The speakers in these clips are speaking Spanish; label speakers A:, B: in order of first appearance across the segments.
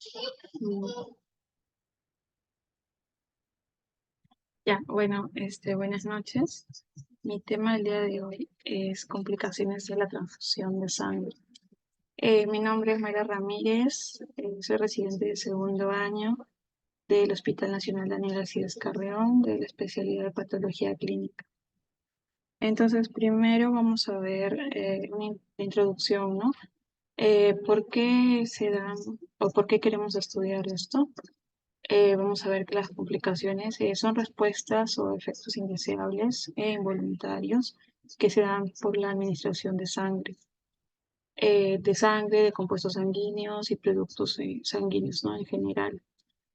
A: Mm, Ya, bueno, buenas noches. Mi tema del día de hoy es complicaciones de la transfusión de sangre. Mi nombre es Mayra Ramírez, soy residente de segundo año del Hospital Nacional Daniel Alcides Carreón, de la especialidad de patología clínica. Entonces, primero vamos a ver una introducción, ¿no? ¿Por qué se dan o por qué queremos estudiar esto? Vamos a ver que las complicaciones son respuestas o efectos indeseables e involuntarios que se dan por la administración de sangre, de compuestos sanguíneos y productos sanguíneos, ¿no? En general.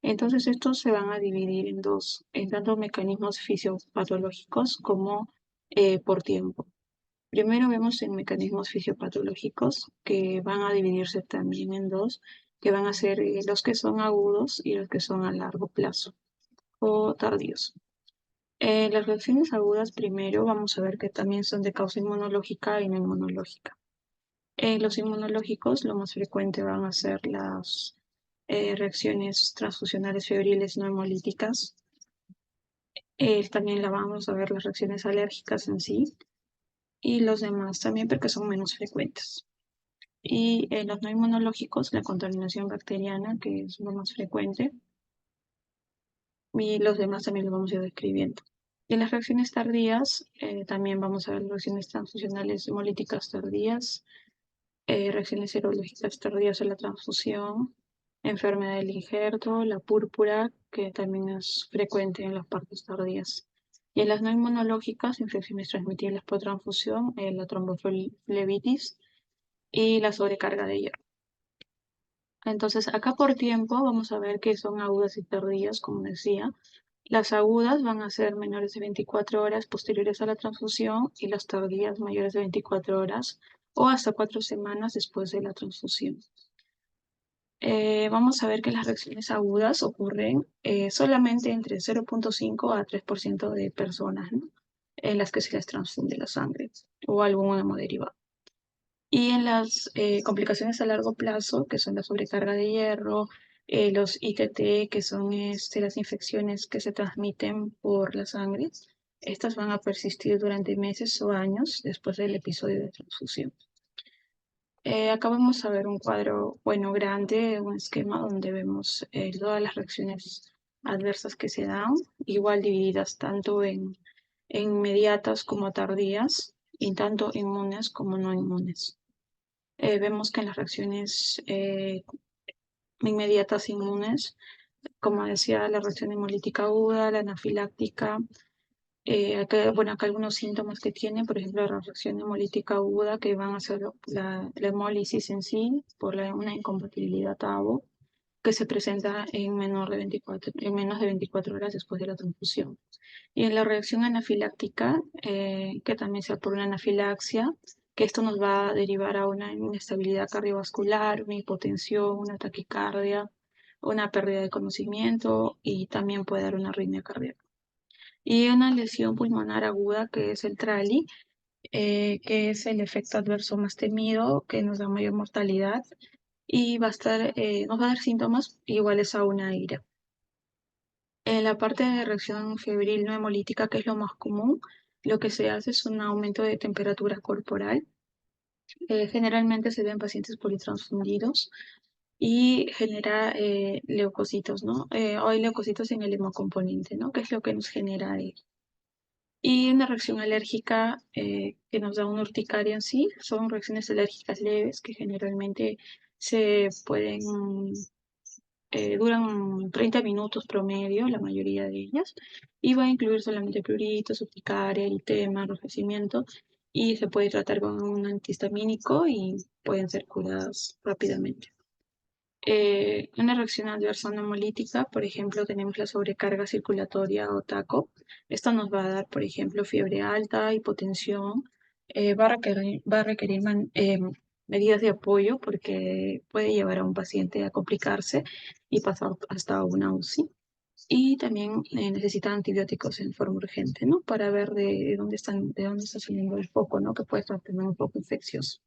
A: Entonces, estos se van a dividir en tanto mecanismos fisiopatológicos como por tiempo. Primero vemos en mecanismos fisiopatológicos que van a dividirse también en dos, que van a ser los que son agudos y los que son a largo plazo o tardíos. Las reacciones agudas primero vamos a ver que también son de causa inmunológica y no inmunológica. Los inmunológicos lo más frecuente van a ser las reacciones transfusionales febriles no hemolíticas. También la vamos a ver las reacciones alérgicas en sí y los demás también porque son menos frecuentes. Y los no inmunológicos, la contaminación bacteriana, que es lo más frecuente, y los demás también los vamos a ir describiendo. Y en las reacciones tardías, también vamos a ver reacciones transfusionales hemolíticas tardías, reacciones serológicas tardías a la transfusión, enfermedad del injerto, la púrpura, que también es frecuente en las partes tardías. Y en las no inmunológicas, infecciones transmitibles por transfusión, la tromboflebitis y la sobrecarga de hierro. Entonces, acá por tiempo vamos a ver que son agudas y tardías, como decía. Las agudas van a ser menores de 24 horas posteriores a la transfusión y las tardías mayores de 24 horas o hasta 4 semanas después de la transfusión. Vamos a ver que las reacciones agudas ocurren solamente entre 0,5 a 3% de personas, ¿no? En las que se les transfunde la sangre o algún hemoderivado. Y en las complicaciones a largo plazo, que son la sobrecarga de hierro, los ITT, que son las infecciones que se transmiten por la sangre, estas van a persistir durante meses o años después del episodio de transfusión. Acá vamos a ver un cuadro, bueno, grande, un esquema donde vemos todas las reacciones adversas que se dan, igual divididas tanto en inmediatas como tardías, y tanto inmunes como no inmunes. Vemos que en las reacciones inmediatas inmunes, como decía, la reacción hemolítica aguda, la anafiláctica, acá algunos síntomas que tiene, por ejemplo, la reacción hemolítica aguda, que van a ser la hemólisis en sí, por una incompatibilidad TABO, que se presenta en menos de 24 horas después de la transfusión. Y en la reacción anafiláctica, que también sea por una anafilaxia, que esto nos va a derivar a una inestabilidad cardiovascular, una hipotensión, una taquicardia, una pérdida de conocimiento y también puede dar una arritmia cardíaca. Y una lesión pulmonar aguda, que es el TRALI, que es el efecto adverso más temido, que nos da mayor mortalidad y nos va a dar síntomas iguales a una ira. En la parte de reacción febril no hemolítica, que es lo más común, lo que se hace es un aumento de temperatura corporal. Generalmente se ve en pacientes politransfundidos y genera leucocitos, ¿no? O hay leucocitos en el hemocomponente, ¿no? Que es lo que nos genera. Y una reacción alérgica que nos da una urticaria en sí, son reacciones alérgicas leves que generalmente se pueden duran 30 minutos promedio, la mayoría de ellas, y va a incluir solamente pruritos, urticaria, eritema, enrojecimiento, y se puede tratar con un antihistamínico y pueden ser curadas rápidamente. Una reacción adversa no hemolítica, por ejemplo, tenemos la sobrecarga circulatoria o TACO. Esto nos va a dar, por ejemplo, fiebre alta, hipotensión, va a requerir medidas de apoyo porque puede llevar a un paciente a complicarse y pasar hasta una UCI. Y también necesita antibióticos en forma urgente, ¿no? Para ver de dónde está saliendo el foco, ¿no? Que puede estar teniendo un foco infeccioso.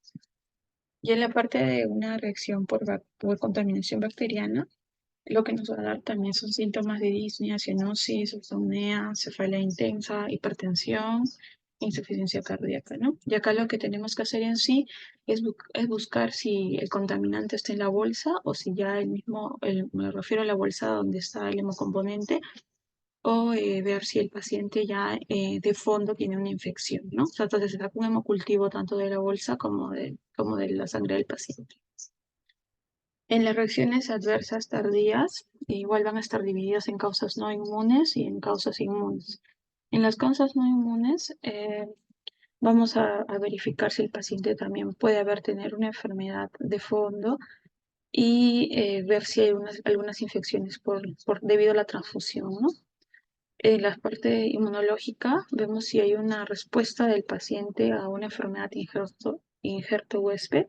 A: Y en la parte de una reacción por contaminación bacteriana, lo que nos va a dar también son síntomas de disnea, cianosis, apnea, cefalea intensa, hipertensión, insuficiencia cardíaca, ¿no? Y acá lo que tenemos que hacer en sí es buscar si el contaminante está en la bolsa o si ya el mismo, me refiero a la bolsa donde está el hemocomponente, o ver si el paciente ya de fondo tiene una infección, ¿no? O sea, entonces se saca un hemocultivo tanto de la bolsa como de la sangre del paciente. En las reacciones adversas tardías, igual van a estar divididas en causas no inmunes y en causas inmunes. En las causas no inmunes, vamos a verificar si el paciente también puede tener una enfermedad de fondo y ver si hay algunas infecciones debido a la transfusión, ¿no? En la parte inmunológica, vemos si hay una respuesta del paciente a una enfermedad injerto huésped,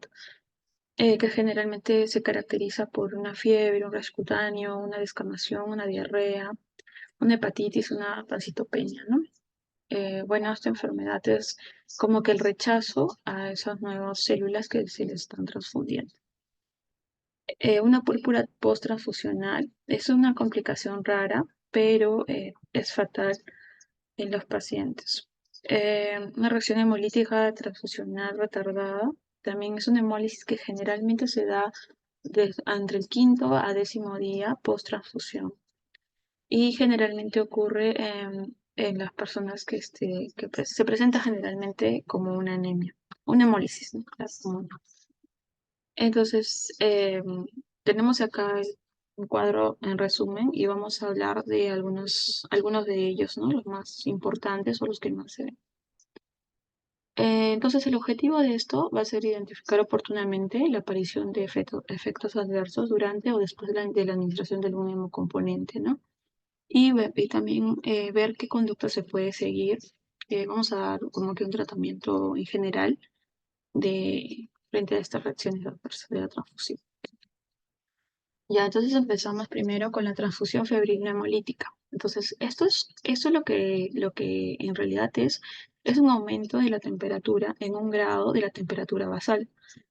A: que generalmente se caracteriza por una fiebre, un rash cutáneo, una descamación, una diarrea, una hepatitis, una pancitopenia, ¿no? Bueno, esta enfermedad es como que el rechazo a esas nuevas células que se le están transfundiendo. Una púrpura post-transfusional es una complicación rara, pero es fatal en los pacientes. Una reacción hemolítica transfusional retardada también es una hemólisis que generalmente se da entre el quinto a décimo día post-transfusión y generalmente ocurre en las personas se presenta generalmente como una anemia, una hemólisis, ¿no? Entonces, tenemos acá un cuadro en resumen y vamos a hablar de algunos de ellos, ¿no? Los más importantes o los que más se ven. Entonces, el objetivo de esto va a ser identificar oportunamente la aparición de efectos adversos durante o después de la administración del un componente, ¿no? Y también ver qué conducta se puede seguir. Vamos a dar como que un tratamiento en general frente a estas reacciones adversas de la transfusión. Ya, entonces empezamos primero con la transfusión febril no hemolítica. Entonces, esto lo que en realidad es un aumento de la temperatura en 1 grado de la temperatura basal.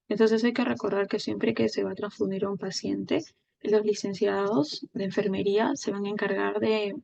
A: Entonces hay que recordar que siempre que se va a transfundir a un paciente, los licenciados de enfermería se van a encargar de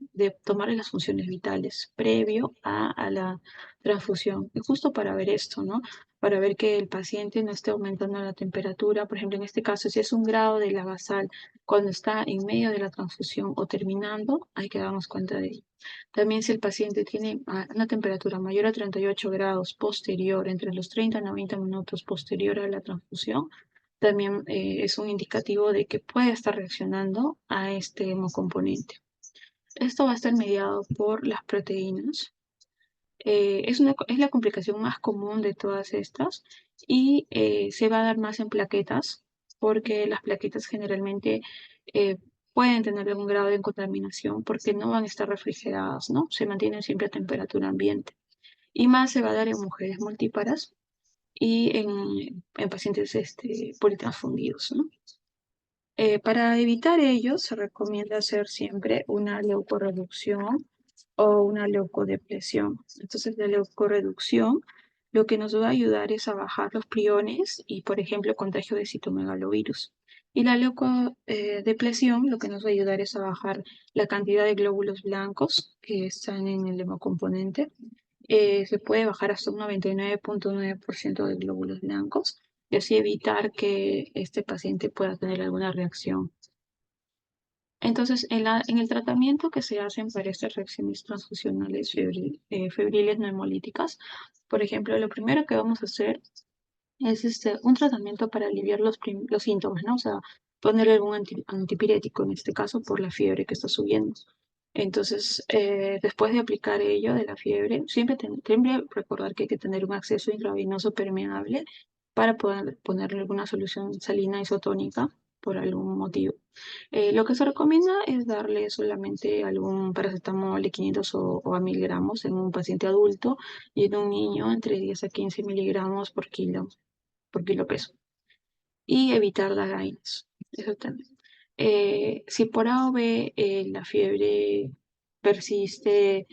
A: tomar las funciones vitales previo a la transfusión. Y justo para ver esto, ¿no? Para ver que el paciente no esté aumentando la temperatura. Por ejemplo, en este caso, si es 1 grado de la basal cuando está en medio de la transfusión o terminando, hay que darnos cuenta de ello. También si el paciente tiene una temperatura mayor a 38 grados posterior, entre los 30 y 90 minutos posterior a la transfusión, también es un indicativo de que puede estar reaccionando a este hemocomponente. Esto va a estar mediado por las proteínas. Es la complicación más común de todas estas y se va a dar más en plaquetas porque las plaquetas generalmente eh, pueden tener algún grado de contaminación porque no van a estar refrigeradas, ¿no? Se mantienen siempre a temperatura ambiente. Y más se va a dar en mujeres multíparas y en pacientes politransfundidos, ¿no? Para evitar ello, se recomienda hacer siempre una leucorreducción o una leucodepresión. Entonces, la leucorreducción lo que nos va a ayudar es a bajar los priones y, por ejemplo, contagio de citomegalovirus. Y la leucodepresión lo que nos va a ayudar es a bajar la cantidad de glóbulos blancos que están en el hemocomponente. Se puede bajar hasta un 99,9% de glóbulos blancos y así evitar que este paciente pueda tener alguna reacción. Entonces, en el tratamiento que se hacen para estas reacciones transfusionales febriles no hemolíticas, por ejemplo, lo primero que vamos a hacer es un tratamiento para aliviar los síntomas, ¿no? O sea, ponerle algún antipirético, en este caso, por la fiebre que está subiendo. Entonces, después de aplicar ello de la fiebre, siempre recordar que hay que tener un acceso intravenoso permeable para poder ponerle alguna solución salina isotónica por algún motivo. Lo que se recomienda es darle solamente algún paracetamol de 500 o a 1000 gramos en un paciente adulto y en un niño entre 10 a 15 miligramos por kilo peso. Y evitar las gainas. Eso también. Si por A o B la fiebre persiste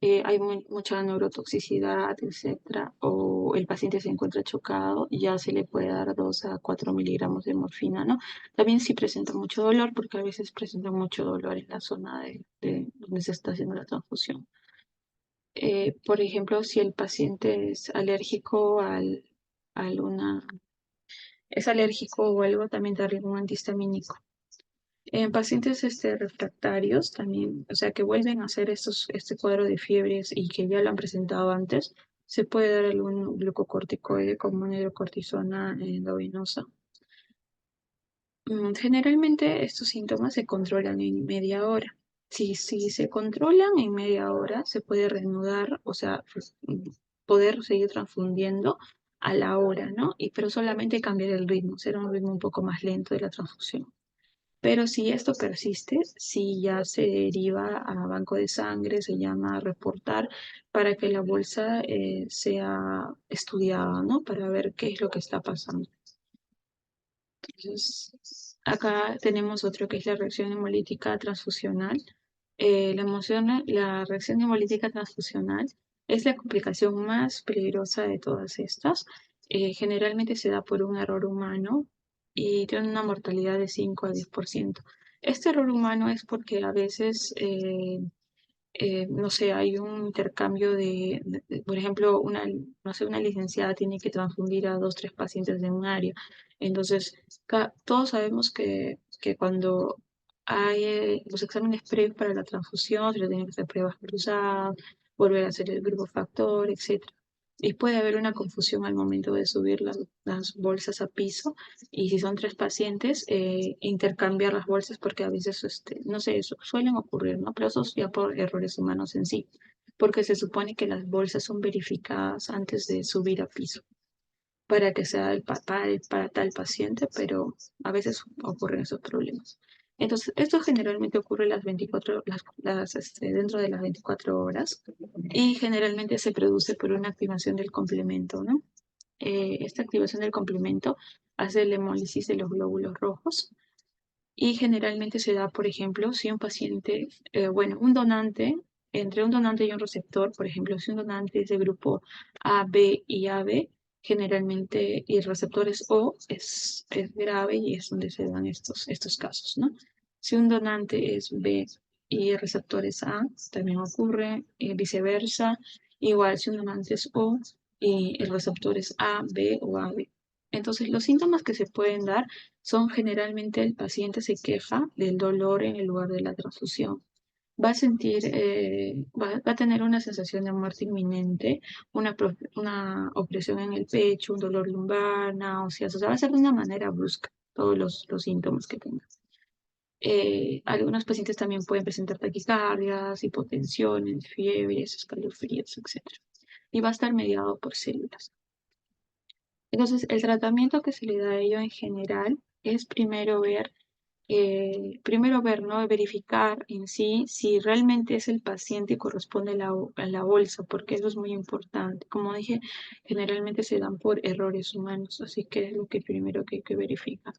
A: hay mucha neurotoxicidad, etcétera, o el paciente se encuentra chocado, ya se le puede dar 2 a 4 miligramos de morfina, ¿no? También si presenta mucho dolor, porque a veces presenta mucho dolor en la zona de donde se está haciendo la transfusión. Por ejemplo, si el paciente es alérgico es alérgico o algo, también daría un antihistamínico. En pacientes refractarios también, o sea, que vuelven a hacer este cuadro de fiebres y que ya lo han presentado antes, se puede dar algún glucocorticoide como una hidrocortisona endovenosa. Generalmente estos síntomas se controlan en media hora. Si se controlan en media hora, se puede reanudar, o sea, poder seguir transfundiendo a la hora, ¿no? Pero solamente cambiar el ritmo, será un ritmo un poco más lento de la transfusión. Pero si esto persiste, si ya se deriva a banco de sangre, se llama a reportar para que la bolsa sea estudiada, ¿no? Para ver qué es lo que está pasando. Entonces, acá tenemos otro que es la reacción hemolítica transfusional. La reacción hemolítica transfusional es la complicación más peligrosa de todas estas. Generalmente se da por un error humano y tiene una mortalidad de 5 a 10%. Este error humano es porque a veces no sé, hay un intercambio por ejemplo, no sé, una licenciada tiene que transfundir a 2, 3 pacientes de un área. Entonces, todos sabemos que cuando hay los exámenes previos para la transfusión, se le tienen que hacer pruebas cruzadas, volver a hacer el grupo factor, etcétera. Y puede haber una confusión al momento de subir las bolsas a piso y si son 3 pacientes, intercambiar las bolsas porque a veces, no sé, suelen ocurrir, ¿no? Pero eso es ya por errores humanos en sí, porque se supone que las bolsas son verificadas antes de subir a piso para que sea el papel para tal paciente, pero a veces ocurren esos problemas. Entonces, esto generalmente ocurre dentro de las 24 horas y generalmente se produce por una activación del complemento, ¿no? Esta activación del complemento hace la hemólisis de los glóbulos rojos y generalmente se da, por ejemplo, si un paciente, bueno, un donante, entre un donante y un receptor, por ejemplo, si un donante es de grupo A, B y AB, generalmente, y el receptor es O, es grave y es donde se dan estos casos, ¿no? Si un donante es B y el receptor es A, también ocurre, viceversa. Igual si un donante es O y el receptor es A, B o AB. Entonces, los síntomas que se pueden dar son generalmente el paciente se queja del dolor en el lugar de la transfusión. Va a sentir, va a tener una sensación de muerte inminente, una opresión en el pecho, un dolor lumbar, náuseas, o sea, va a ser de una manera brusca todos los síntomas que tenga. Algunos pacientes también pueden presentar taquicardias, hipotensiones, fiebres, escalofríos, etc. Y va a estar mediado por células. Entonces, el tratamiento que se le da a ello en general es primero ver, ¿no? Verificar en sí si realmente es el paciente y corresponde a la bolsa, porque eso es muy importante. Como dije, generalmente se dan por errores humanos, así que es lo que primero que hay que verificar.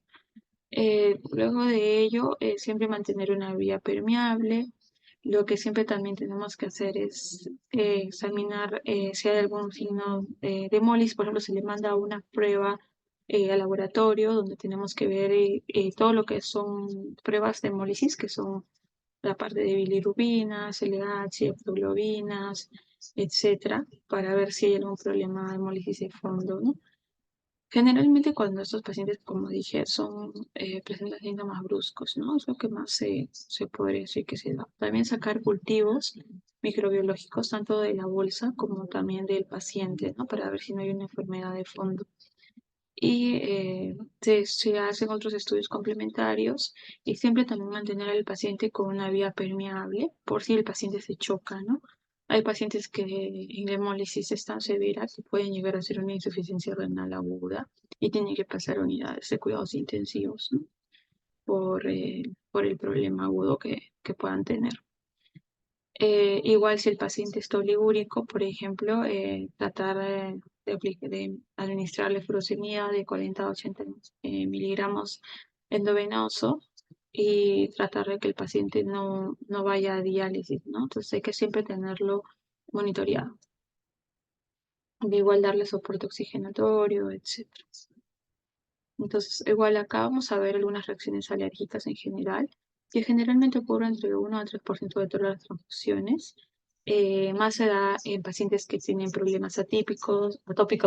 A: Luego de ello, siempre mantener una vía permeable. Lo que siempre también tenemos que hacer es examinar si hay algún signo de hemolis. Por ejemplo, se le manda una prueba al laboratorio donde tenemos que ver todo lo que son pruebas de hemólisis, que son la parte de bilirrubinas, LH, hemoglobinas, etcétera, para ver si hay algún problema de hemólisis de fondo, ¿no? Generalmente cuando estos pacientes, como dije, presentan síntomas bruscos, ¿no? Es lo que más se podría decir que se da. También sacar cultivos microbiológicos, tanto de la bolsa como también del paciente, ¿no? Para ver si no hay una enfermedad de fondo. Y se hacen otros estudios complementarios y siempre también mantener al paciente con una vía permeable por si el paciente se choca, ¿no? Hay pacientes que en la hemólisis es tan severa que pueden llegar a ser una insuficiencia renal aguda y tienen que pasar a unidades de cuidados intensivos, ¿no? Por el problema agudo que puedan tener. Igual si el paciente es oligúrico, por ejemplo, tratar de administrarle furosemida de 40 a 80 miligramos endovenoso y tratar de que el paciente no vaya a diálisis, ¿no? Entonces hay que siempre tenerlo monitoreado. Igual darle soporte oxigenatorio, etcétera. Entonces, igual acá vamos a ver algunas reacciones alérgicas en general, que generalmente ocurren entre 1 a 3% de todas las transfusiones. Más se da en pacientes que tienen problemas atópicos,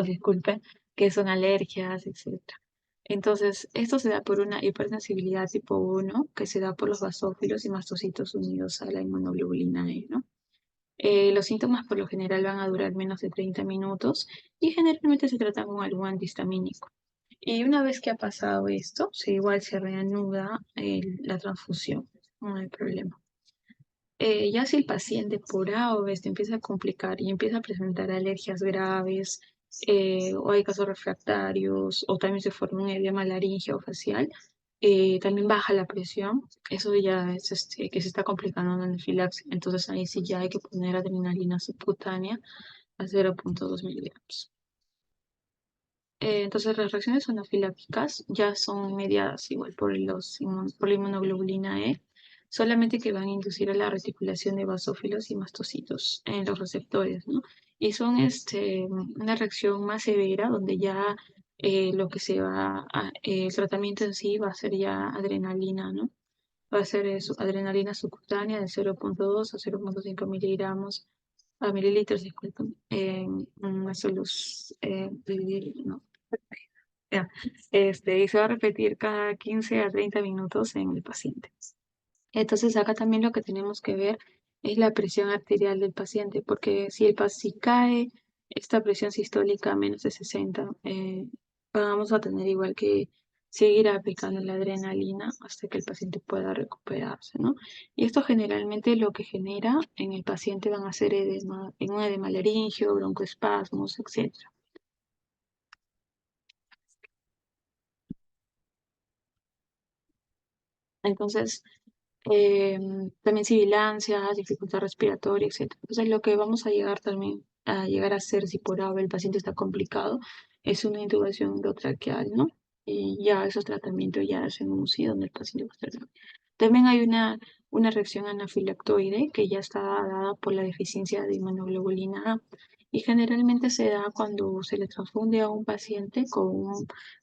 A: disculpen, que son alergias, etcétera. Entonces, esto se da por una hipersensibilidad tipo 1, que se da por los basófilos y mastocitos unidos a la inmunoglobulina E, ¿no? Los síntomas por lo general van a durar menos de 30 minutos y generalmente se tratan con algún antihistamínico. Y una vez que ha pasado esto, igual se reanuda la transfusión, no hay problema. Ya si el paciente por A o B se empieza a complicar y empieza a presentar alergias graves, o hay casos refractarios, o también se forma un edema laríngeo o facial, también baja la presión, eso ya es que se está complicando una anafilaxia. Entonces ahí sí ya hay que poner adrenalina subcutánea a 0,2 miligramos. Entonces las reacciones anafilácticas ya son mediadas igual por la inmunoglobulina E, solamente que van a inducir a la reticulación de basófilos y mastocitos en los receptores, ¿no? Y son una reacción más severa donde ya lo que el tratamiento en sí va a ser ya adrenalina, ¿no? Va a ser eso, adrenalina subcutánea de 0,2 a 0,5 miligramos a mililitros, disculpen, eso no, ya. Y se va a repetir cada 15 a 30 minutos en el paciente. Entonces, acá también lo que tenemos que ver es la presión arterial del paciente, porque si cae esta presión sistólica a menos de 60, vamos a tener igual que seguir aplicando la adrenalina hasta que el paciente pueda recuperarse, ¿no? Y esto generalmente lo que genera en el paciente van a ser un edema laríngeo, broncoespasmos, etcétera. Entonces, también sibilancias, dificultad respiratoria, etcétera. Entonces, lo que vamos a llegar también a llegar a hacer si por ahora el paciente está complicado es una intubación endotraqueal, ¿no? Y ya esos tratamientos ya hacen un UCI donde el paciente va a estar bien. También hay una reacción anafilactoide que ya está dada por la deficiencia de inmunoglobulina A y generalmente se da cuando se le transfunde a un paciente con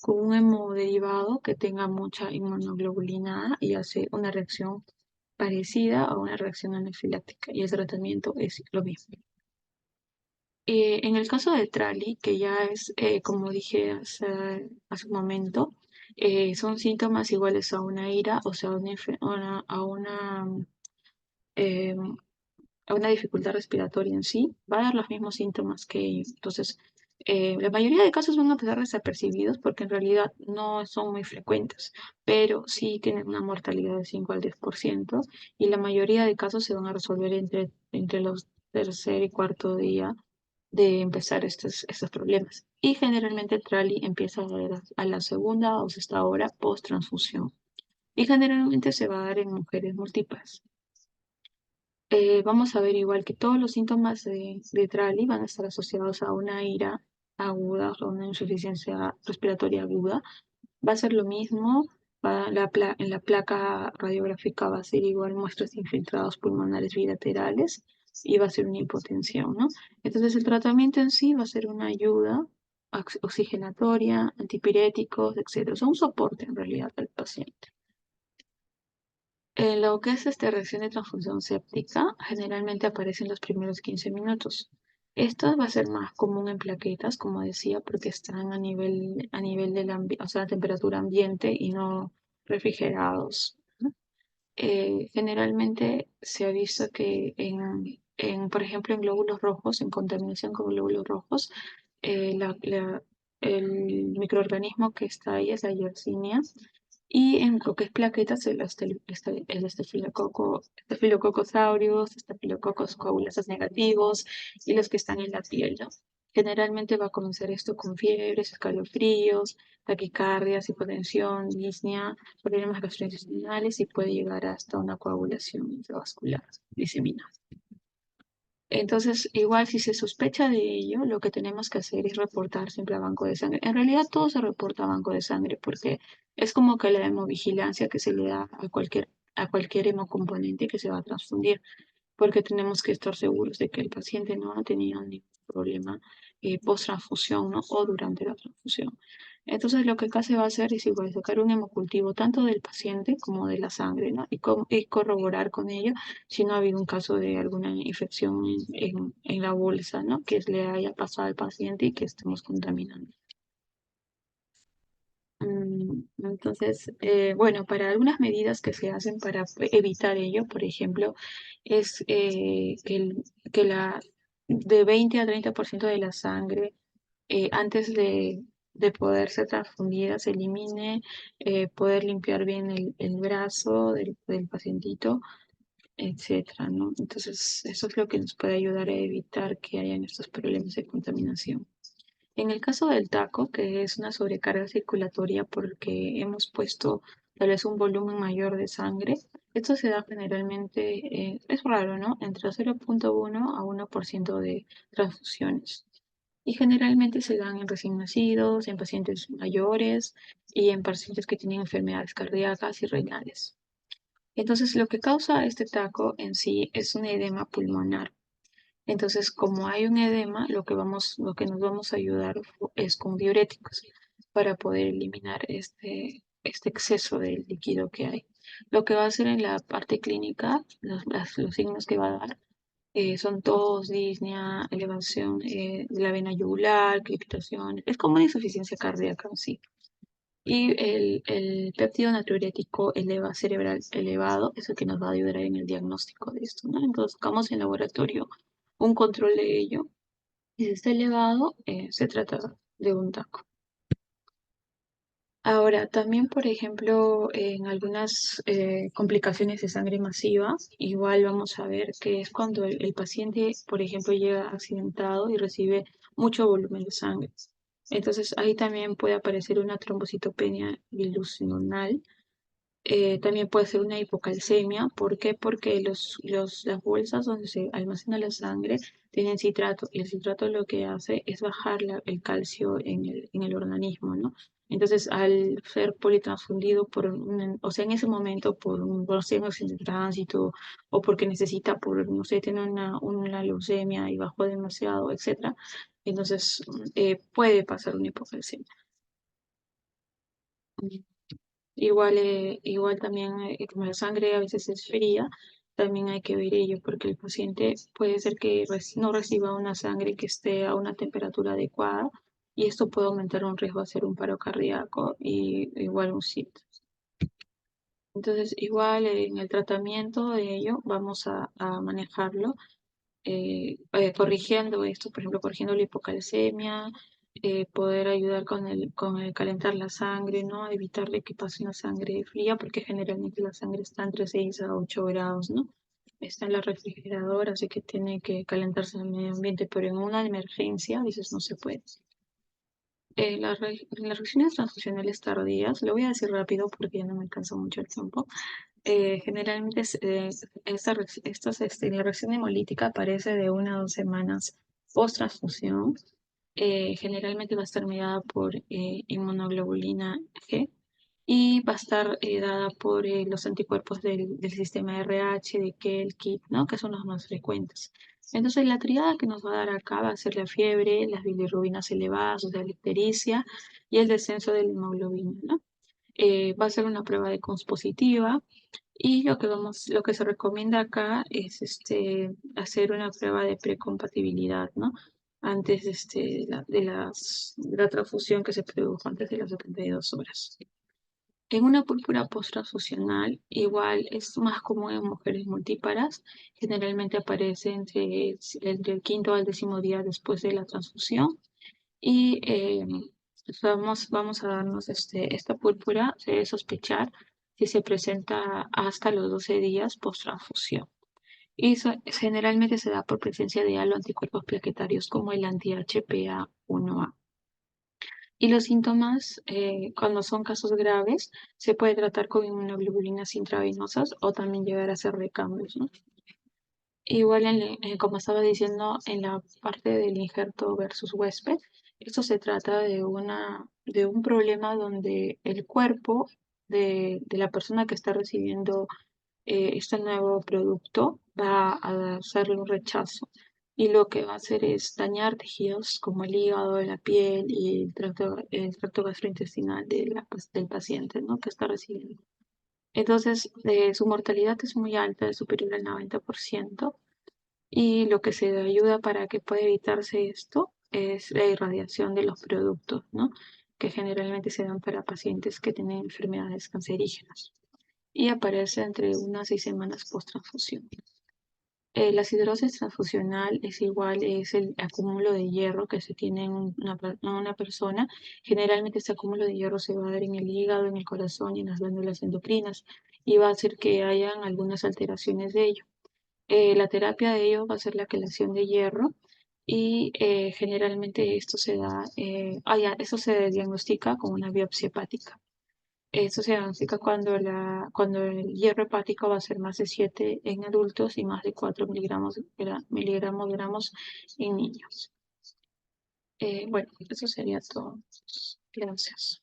A: un hemoderivado que tenga mucha inmunoglobulina A y hace una reacción parecida a una reacción anafiláctica y el tratamiento es lo mismo. En el caso de Trali, que ya es, como dije hace un momento, son síntomas iguales a una ira, o sea, eh, a una dificultad respiratoria en sí, va a dar los mismos síntomas que ellos. Entonces, la mayoría de casos van a pasar desapercibidos porque en realidad no son muy frecuentes, pero sí tienen una mortalidad de 5 al 10% y la mayoría de casos se van a resolver entre los tercer y cuarto día de empezar estos problemas. Y generalmente el trali empieza a la segunda o sexta hora post transfusión. Y generalmente se va a dar en mujeres múltiples. Vamos a ver igual que todos los síntomas de Trali van a estar asociados a una ira aguda o una insuficiencia respiratoria aguda. Va a ser lo mismo, en la placa radiográfica va a ser igual muestras de infiltrados pulmonares bilaterales y va a ser una hipotensión, ¿no? Entonces el tratamiento en sí va a ser una ayuda oxigenatoria, antipiréticos, etcétera. O sea, un soporte en realidad al paciente. En lo que es esta reacción de transfusión séptica, generalmente aparece en los primeros 15 minutos. Esto va a ser más común en plaquetas, como decía, porque están a nivel o sea, temperatura ambiente y no refrigerados, ¿no? Generalmente se ha visto que por ejemplo, en glóbulos rojos, en contaminación con glóbulos rojos, eh, la- la- el microorganismo que está ahí es la Yersinia y en lo que es plaquetas, el Staphylococcus aureus, Staphylococcus coagulosus negativos y los que están en la piel, ¿no? Generalmente va a comenzar esto con fiebres, escalofríos, taquicardias, hipotensión, disnea, problemas gastrointestinales y puede llegar hasta una coagulación intravascular diseminada. Entonces, igual si se sospecha de ello, lo que tenemos que hacer es reportar siempre a banco de sangre. En realidad todo se reporta a banco de sangre porque es como que la hemovigilancia que se le da a cualquier hemocomponente que se va a transfundir. porque tenemos que estar seguros de que el paciente no ha tenido ningún problema post-transfusión, ¿no? O durante la transfusión. Entonces, lo que acá se va a hacer es igual sacar un hemocultivo tanto del paciente como de la sangre, ¿no? Y corroborar con ello si no ha habido un caso de alguna infección en la bolsa, ¿no? Que le haya pasado al paciente y que estemos contaminando. Entonces, bueno, para algunas medidas que se hacen para evitar ello, por ejemplo, es que de 20 a 30% de la sangre antes de poder ser transfundida se elimine, poder limpiar bien el brazo del pacientito, etcétera, ¿no? Entonces, eso es lo que nos puede ayudar a evitar que hayan estos problemas de contaminación. En el caso del taco, que es una sobrecarga circulatoria porque hemos puesto tal vez un volumen mayor de sangre, esto se da generalmente, es raro, ¿no? Entre 0,1 a 1% de transfusiones. Y generalmente se dan en recién nacidos, en pacientes mayores y en pacientes que tienen enfermedades cardíacas y renales. Entonces, lo que causa este taco en sí es un edema pulmonar. Entonces, como hay un edema, lo que nos vamos a ayudar es con diuréticos para poder eliminar este exceso de líquido que hay. Lo que va a hacer en la parte clínica, los signos que va a dar son tos, disnea, elevación de la vena yugular, crepitación. Es como una insuficiencia cardíaca en sí. Y el péptido natriurético cerebral elevado es el que nos va a ayudar en el diagnóstico de esto, ¿no? Entonces, buscamos en laboratorio un control de ello. Y si está elevado, se trata de un TAC. Ahora, también, por ejemplo, en algunas complicaciones de sangre masiva, igual vamos a ver que es cuando el paciente, por ejemplo, llega accidentado y recibe mucho volumen de sangre. Entonces, ahí también puede aparecer una trombocitopenia dilucional. También puede ser una hipocalcemia. ¿Por qué? Porque las bolsas donde se almacena la sangre tienen citrato y el citrato lo que hace es bajar el calcio en el organismo, ¿no? Entonces, al ser politransfundido o sea, en ese momento por ser un accidente de tránsito o porque necesita, no sé, tiene una leucemia y bajó demasiado, etcétera, entonces puede pasar una hipocalcemia. Igual también, como la sangre a veces es fría, también hay que ver ello, porque el paciente puede ser que no reciba una sangre que esté a una temperatura adecuada y esto puede aumentar un riesgo de hacer un paro cardíaco y igual un SIT. Entonces, igual en el tratamiento de ello vamos a manejarlo corrigiendo esto, por ejemplo, corrigiendo la hipocalcemia, poder ayudar con el calentar la sangre, ¿no? Evitarle que pase una sangre fría, porque generalmente la sangre está entre 6 a 8 grados, ¿no? Está en la refrigeradora, así que tiene que calentarse en el medio ambiente, pero en una emergencia a veces no se puede. Las reacciones transfusionales tardías, lo voy a decir rápido porque ya no me alcanza mucho el tiempo. Generalmente la reacción hemolítica aparece de 1 a 2 semanas post transfusión. Generalmente va a estar mediada por inmunoglobulina G y va a estar dada por los anticuerpos del sistema RH, de KIT, ¿no? Que son los más frecuentes. Entonces, la triada que nos va a dar acá va a ser la fiebre, las bilirrubinas elevadas, o sea, la ictericia y el descenso de la hemoglobina, ¿no? Va a ser una prueba de CONS positiva y lo que se recomienda acá es hacer una prueba de precompatibilidad, ¿no? Antes de la transfusión que se produjo antes de las 72 horas. En una púrpura post-transfusional, igual es más común en mujeres multíparas, generalmente aparece entre el quinto al 10.º día después de la transfusión y vamos a darnos esta púrpura, se debe sospechar si se presenta hasta los 12 días post-transfusión. Y generalmente se da por presencia de anticuerpos plaquetarios como el anti-HPA-1A. Y los síntomas, cuando son casos graves, se puede tratar con inmunoglobulinas intravenosas o también llegar a hacer recambios, ¿no? Igual, como estaba diciendo, en la parte del injerto versus huésped, esto se trata de un problema donde el cuerpo de la persona que está recibiendo este nuevo producto va a hacerle un rechazo y lo que va a hacer es dañar tejidos como el hígado, la piel y el tracto gastrointestinal del paciente, ¿no? que está recibiendo. Entonces, su mortalidad es muy alta, es superior al 90%, y lo que se ayuda para que pueda evitarse esto es la irradiación de los productos, ¿no? que generalmente se dan para pacientes que tienen enfermedades cancerígenas y aparece entre unas 6 semanas post-transfusión. La acidosis transfusional es igual, es el acúmulo de hierro que se tiene en una persona. Generalmente este acúmulo de hierro se va a dar en el hígado, en el corazón y en las glándulas endocrinas y va a hacer que hayan algunas alteraciones de ello. La terapia de ello va a ser la quelación de hierro y generalmente esto se diagnostica con una biopsia hepática. Esto se diagnostica cuando el hierro hepático va a ser más de 7 en adultos y más de 4 gramos en niños. Bueno, eso sería todo. Gracias.